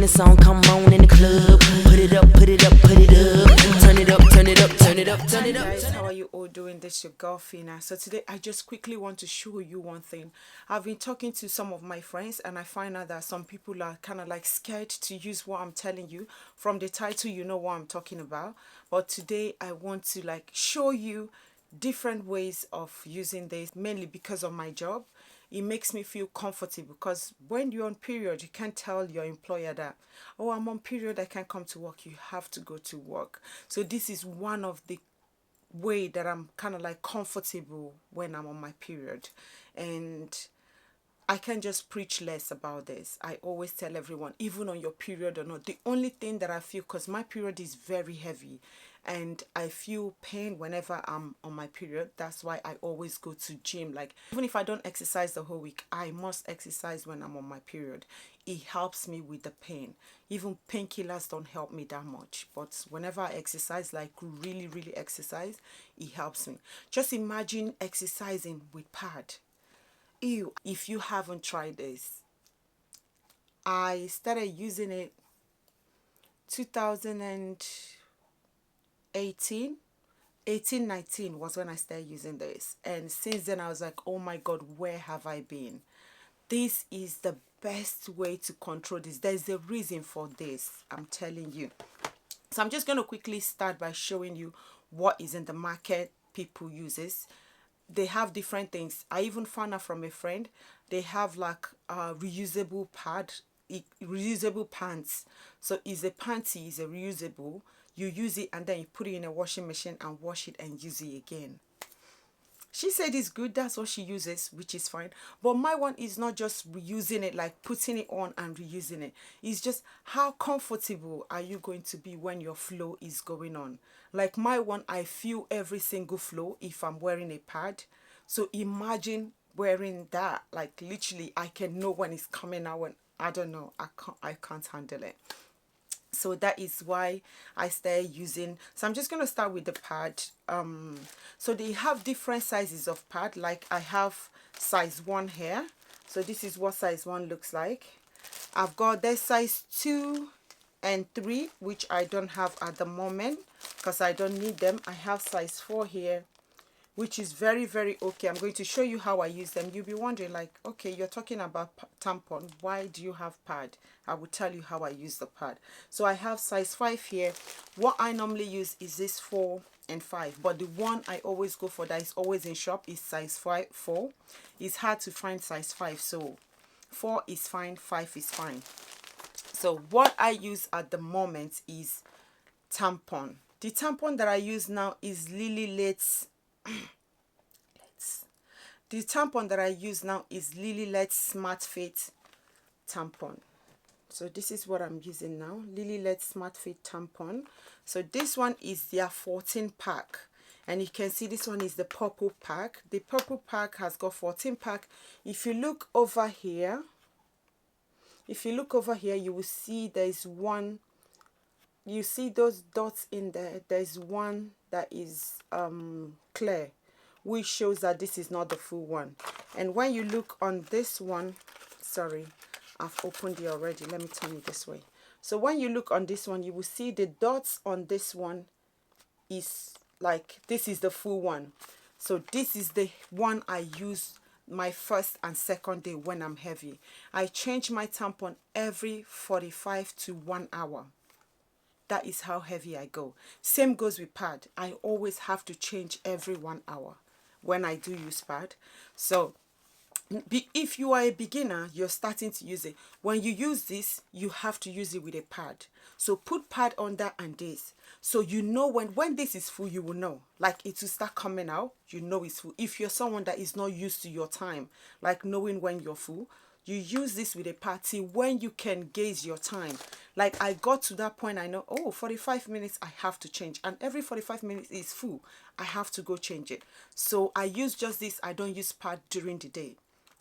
the song come on in the club. Put it up, put it up, put it up. Turn it up, turn it up, turn it up, turn it up. Guys, how are you all doing? This your girl Fina. So today I just quickly want to show you one thing. I've been talking to some of my friends and I find out that some people are kind of like scared to use what I'm telling you. From the title you know what I'm talking about, but today I want to like show you different ways of using this, mainly because of my job. It makes me feel comfortable because when you're on period, you can't tell your employer that, oh, I'm on period, I can't come to work. You have to go to work. So this is one of the way that I'm kind of like comfortable when I'm on my period. And I can just preach less about this. I always tell everyone, even on your period or not, the only thing that I feel, because my period is very heavy and I feel pain whenever I'm on my period. That's why I always go to gym. Like, even if I don't exercise the whole week, I must exercise when I'm on my period. It helps me with the pain. Even painkillers don't help me that much. But whenever I exercise, like really exercise, it helps me. Just imagine exercising with pad. Ew, if you haven't tried this, I started using it 2018, 19 was when I started using this. And since then I was like, oh my God, where have I been? This is the best way to control this. There's a reason for this, I'm telling you. So I'm just going to quickly start by showing you what is in the market people uses. They have different things. I even found out from a friend, they have like reusable pad, reusable pants. So it's a panty, is a reusable. You use it and then you put it in a washing machine and wash it and use it again. She said it's good, that's what she uses, which is fine. But my one is not just reusing it, like putting it on and reusing it. It's just how comfortable are you going to be when your flow is going on. Like my one, I feel every single flow if I'm wearing a pad. So imagine wearing that, like literally I can know when it's coming out, when I don't know, I can't handle it. So that is why I started using. So I'm just going to start with the pad. So they have different sizes of pad. Like I have size 1 here. So this is what size 1 looks like. I've got their size 2 and 3, which I don't have at the moment because I don't need them. I have size 4 here, which is very okay. I'm going to show you how I use them. You'll be wondering like, okay, you're talking about tampon, why do you have pad? I will tell you how I use the pad. So I have size 5 here. What I normally use is this 4 and 5, but the one I always go for that is always in shop is size 4. It's hard to find size 5, so 4 is fine, 5 is fine. So what I use at the moment is tampon. The tampon that I use now is Lily Let's. The tampon that I use now is Lily Let's Smart Fit tampon. So this is what I'm using now, Lily Let's Smart Fit tampon. So this one is their 14 pack. And you can see this one is the purple pack. The purple pack has got 14 pack. If you look over here, you will see there's one. You see those dots in there. There's one that is clear, which shows that this is not the full one. And when you look on this one, sorry, I've opened it already. Let me turn it this way. So when you look on this one, you will see the dots on this one is like, this is the full one. So this is the one I use my first and second day when I'm heavy. I change my tampon every 45 to 1 hour. That is how heavy I go. Same goes with pad. I always have to change every 1 hour when I do use pad. So if you are a beginner, you're starting to use it. When you use this, you have to use it with a pad. So put pad on that and this. So you know when this is full, you will know. Like it will start coming out, you know it's full. If you're someone that is not used to your time, like knowing when you're full, you use this with a pad till when you can gauge your time. Like I got to that point, I know, oh, 45 minutes, I have to change. And every 45 minutes is full. I have to go change it. So I use just this. I don't use pad during the day.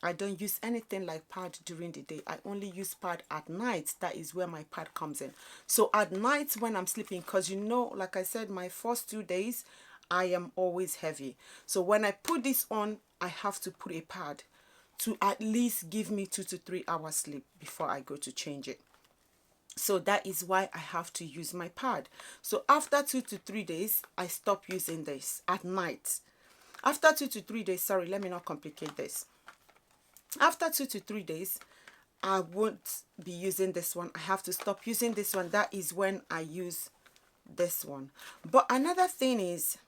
I don't use anything like pad during the day. I only use pad at night. That is where my pad comes in. So at night when I'm sleeping, because you know, like I said, my first 2 days, I am always heavy. So when I put this on, I have to put a pad to at least give me 2 to 3 hours sleep before I go to change it. So that is why I have to use my pad. So after 2 to 3 days, I stop using this at night. After 2 to 3 days, sorry, let me not complicate this. After 2 to 3 days, I won't be using this one. I have to stop using this one. That is when I use this one. But another thing is,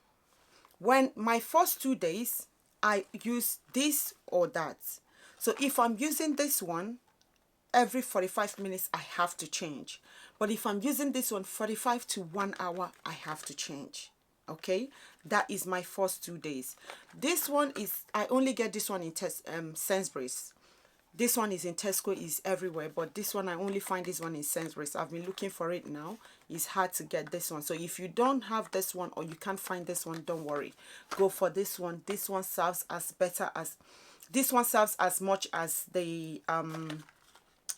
when my first 2 days, I use this or that. So if I'm using this one, every 45 minutes I have to change. But if I'm using this one 45 to 1 hour, I have to change. Okay, that is my first 2 days. This one is, I only get this one in Sainsbury's. This one is in Tesco, is everywhere, but this one I only find this one in Sainsbury's. I've been looking for it now. It's hard to get this one. So if you don't have this one or you can't find this one, don't worry. Go for this one. This one serves as better as, this one serves as much as the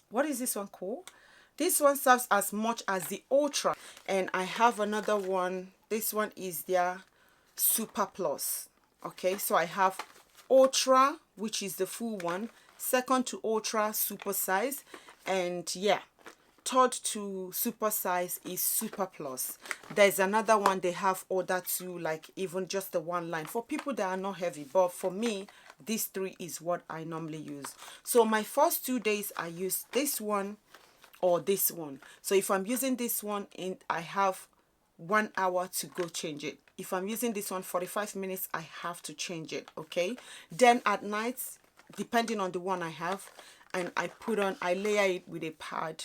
what is this one called? This one serves as much as the Ultra. And I have another one. This one is their Super Plus. Okay, so I have Ultra, which is the full one. Second to Ultra, super size. And yeah, third to super size is Super Plus. There's another one they have ordered to, like even just the one line for people that are not heavy, but for me these three is what I normally use. So my first 2 days I use this one or this one. So if I'm using this one, I have 1 hour to go change it. If I'm using this one 45 minutes, I have to change it. Okay, then at night, depending on the one I have, and I layer it with a pad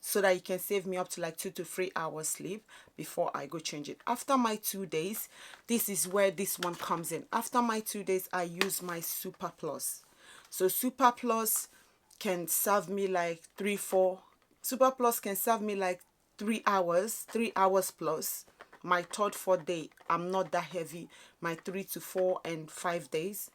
so that it can save me up to like 2 to 3 hours sleep before I go change it. After my 2 days, this is where this one comes in. After my 2 days, I use my Super Plus. So Super Plus can serve me like 3-4. Super Plus can serve me like 3 hours plus. My third, fourth day, I'm not that heavy. My 3 to 4 and 5 days.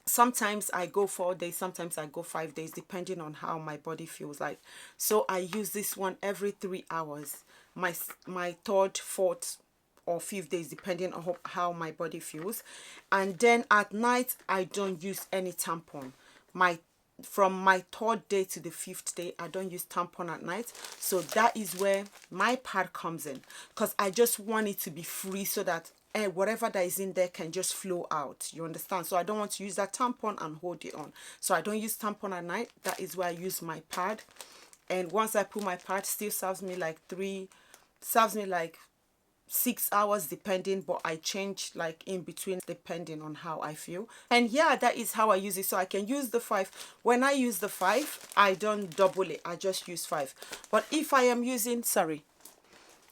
Sometimes I go 4 days, sometimes I go 5 days, depending on how my body feels like. So I use this one every 3 hours. My third, fourth, or fifth days, depending on how my body feels. And then at night, I don't use any tampon. From my third day to the fifth day, I don't use tampon at night. So that is where my pad comes in, because I just want it to be free so that whatever that is in there can just flow out. You understand? So I don't want to use that tampon and hold it on. So I don't use tampon at night. That is where I use my pad. And once I put my pad, still serves me like 6 hours depending, but I change like in between depending on how I feel. And yeah, that is how I use it. So I can use the 5. When I use the 5, I don't double it, I just use 5. But if I am using, sorry,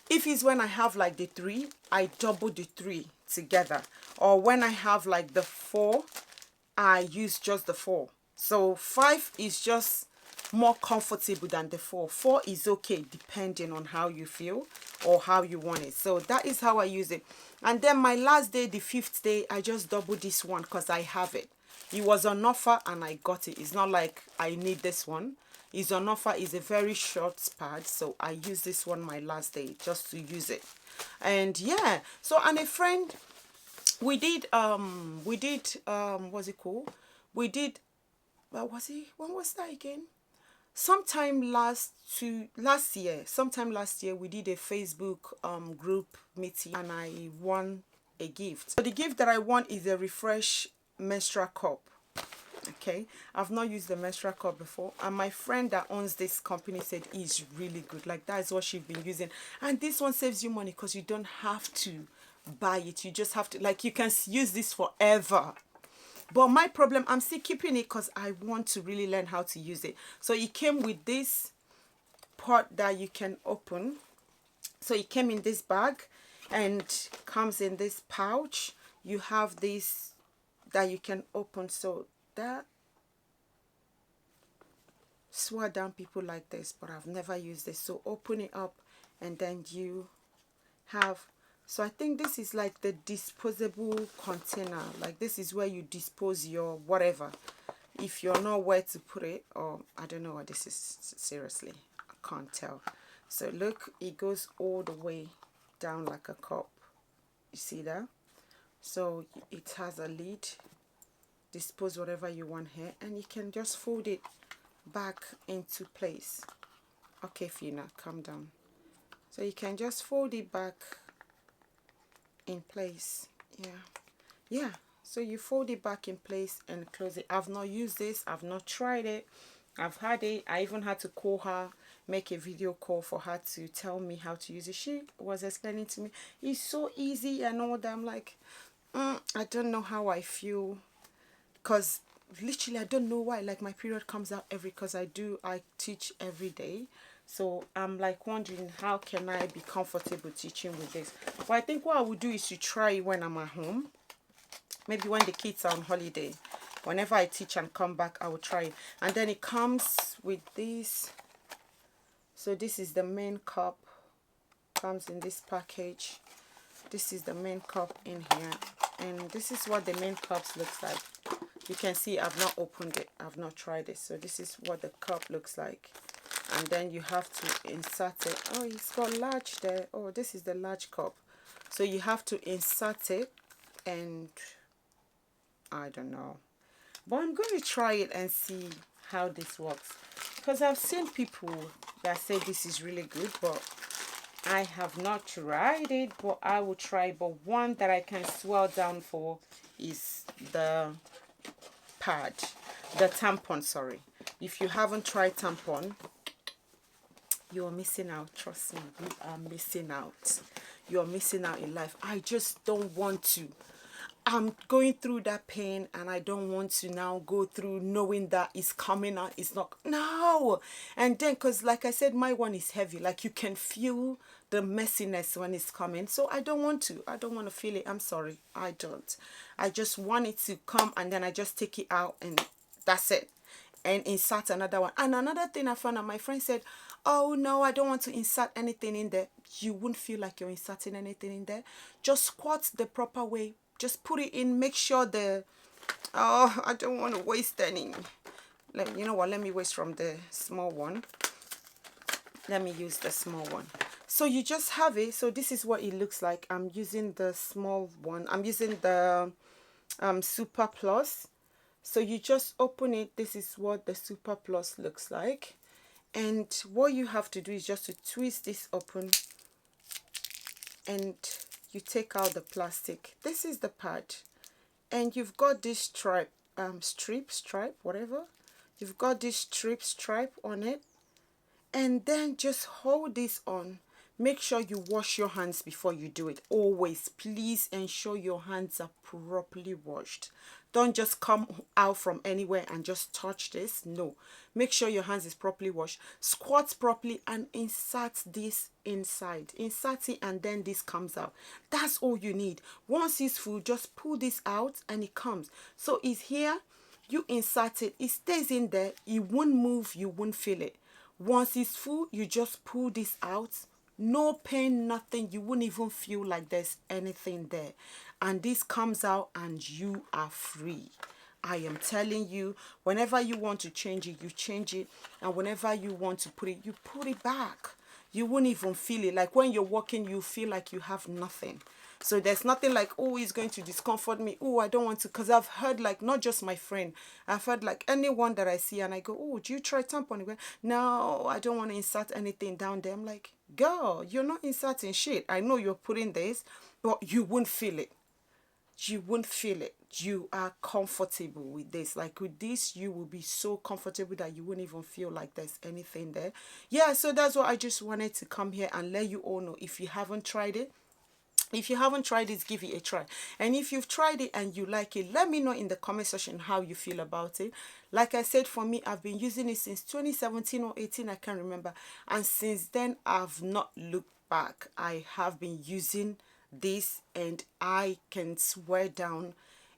if it's when I have like the 3, I double the 3 together. Or when I have like the 4, I use just the 4. So 5 is just more comfortable than the 4. 4 is okay depending on how you feel or how you want it. So that is how I use it. And then my last day, the 5th day, I just double this one because I have it. It was on offer and I got it. It's not like I need this one. It's on offer. It's a very short pad, so I use this one my last day just to use it. And yeah, so, and a friend, we did what's it called, we did, what was it, when was that again? Sometime last year we did a Facebook group meeting, and I won a gift. So the gift that I won is a Refresh menstrual cup. Okay, I've not used the menstrual cup before, and my friend that owns this company said it's really good. Like, that is what she's been using. And this one saves you money because you don't have to buy it. You just have to, like, you can use this forever. But my problem, I'm still keeping it because I want to really learn how to use it. So it came with this pot that you can open. So it came in this bag and comes in this pouch. You have this that you can open. So that, swear down people like this, but I've never used this. So open it up and then you have, so I think this is like the disposable container. Like, this is where you dispose your whatever if you're not where to put it, or I don't know what this is, seriously, I can't tell. So look, it goes all the way down like a cup. You see that? So it has a lid. Dispose whatever you want here, and you can just fold it back into place. Okay, Fina, calm down. So you can just fold it back in place. Yeah, so you fold it back in place and close it. I've not used this, I've not tried it, I've had it. I even had to call her, make a video call for her to tell me how to use it. She was explaining to me it's so easy and all that. I'm like, I don't know how I feel, because literally I don't know why, like my period comes out because I teach every day. So I'm like wondering, how can I be comfortable teaching with this? But I think what I would do is to try it when I'm at home, maybe when the kids are on holiday. Whenever I teach and come back, I will try it. And then it comes with this. So this is the main cup, comes in this package. This is the main cup in here, and this is what the main cups looks like. You can see I've not opened it, I've not tried it. So this is what the cup looks like. And then you have to insert it. Oh, it's got large there. Oh, this is the large cup. So you have to insert it, and I don't know, but I'm going to try it and see how this works, because I've seen people that say this is really good, but I have not tried it. But I will try. But one that I can swear down for is the pad, the tampon, sorry. If you haven't tried tampon, you're missing out. Trust me, you are missing out. You're missing out in life. I just don't want to. I'm going through that pain, and I don't want to now go through knowing that it's coming out. It's not. No. And then, because like I said, my one is heavy. Like you can feel the messiness when it's coming. So I don't want to. I don't want to feel it. I'm sorry. I don't. I just want it to come, and then I just take it out, and that's it. And insert another one. And another thing I found out, my friend said, oh no, I don't want to insert anything in there. You wouldn't feel like you're inserting anything in there. Just squat the proper way. Just put it in. Make sure oh, I don't want to waste any. You know what, let me waste from the small one. Let me use the small one. So you just have it. So this is what it looks like. I'm using the small one. I'm using the Super Plus. So you just open it. This is what the Super Plus looks like. And what you have to do is just to twist this open, and you take out the plastic. This is the pad. And you've got this stripe, whatever. You've got this stripe on it. And then just hold this on. Make sure you wash your hands before you do it. Always, please ensure your hands are properly washed. Don't just come out from anywhere and just touch this. No. Make sure your hands is properly washed. Squat properly and insert this inside. Insert it, and then this comes out. That's all you need. Once it's full, just pull this out and it comes. So it's here. You insert it. It stays in there. It won't move. You won't feel it. Once it's full, you just pull this out. No pain, nothing. You wouldn't even feel like there's anything there. And this comes out and you are free. I am telling you, whenever you want to change it, you change it. And whenever you want to put it, you put it back. You won't even feel it. Like when you're walking, you feel like you have nothing. So there's nothing like, oh, it's going to discomfort me. Oh, I don't want to. Because I've heard, like, not just my friend. I've heard, like, anyone that I see and I go, oh, do you try tampon? No, I don't want to insert anything down there. I'm like, girl, you're not inserting shit. I know you're putting this, but you won't feel it. You won't feel it. You are comfortable with this. Like with this, you will be so comfortable that you won't even feel like there's anything there. Yeah, so that's what I just wanted to come here and let you all know. If you haven't tried it, if you haven't tried it, give it a try. And if you've tried it and you like it, let me know in the comment section how you feel about it. Like I said, for me, I've been using it since 2017 or 18, I can't remember. And since then, I've not looked back. I have been using this, and I can swear down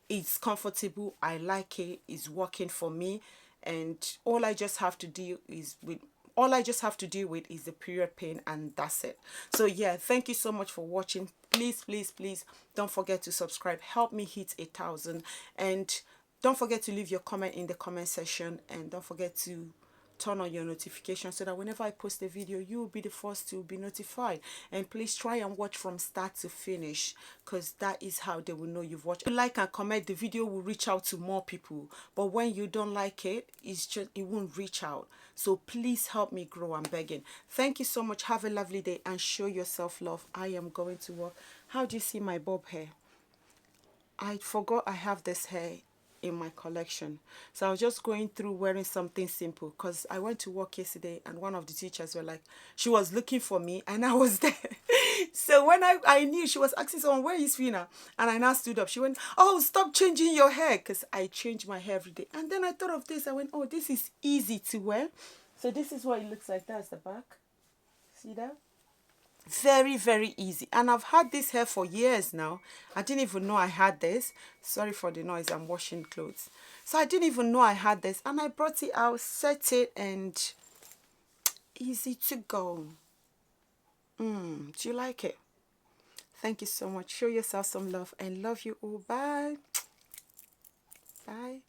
it's comfortable. I like it. It's working for me. And all I just have to do is is the period pain, and that's it. So yeah, thank you so much for watching. Please, please, please don't forget to subscribe. Help me hit 1,000, and don't forget to leave your comment in the comment section, and don't forget to turn on your notification so that whenever I post a video, you will be the first to be notified. And please try and watch from start to finish, because that is how they will know you've watched. If you like and comment, the video will reach out to more people. But when you don't like it, it won't reach out. So please help me grow. I'm begging. Thank you so much. Have a lovely day and show yourself love. I am going to work. How do you see my bob hair? I forgot I have this hair in my collection, so I was just going through wearing something simple, because I went to work yesterday and one of the teachers were like, she was looking for me and I was there. So when I knew, she was asking someone, where is Fina? And I now stood up. She went, oh, stop changing your hair, because I change my hair every day. And then I thought of this. I went, oh, this is easy to wear. So this is what it looks like. That's the back. See that? Very, very easy. And I've had this hair for years now. I didn't even know I had this. Sorry for the noise, I'm washing clothes. So I didn't even know I had this, and I brought it out, set it, and easy to go. Do you like it? Thank you so much. Show yourself some love, and love you all. Bye. Bye.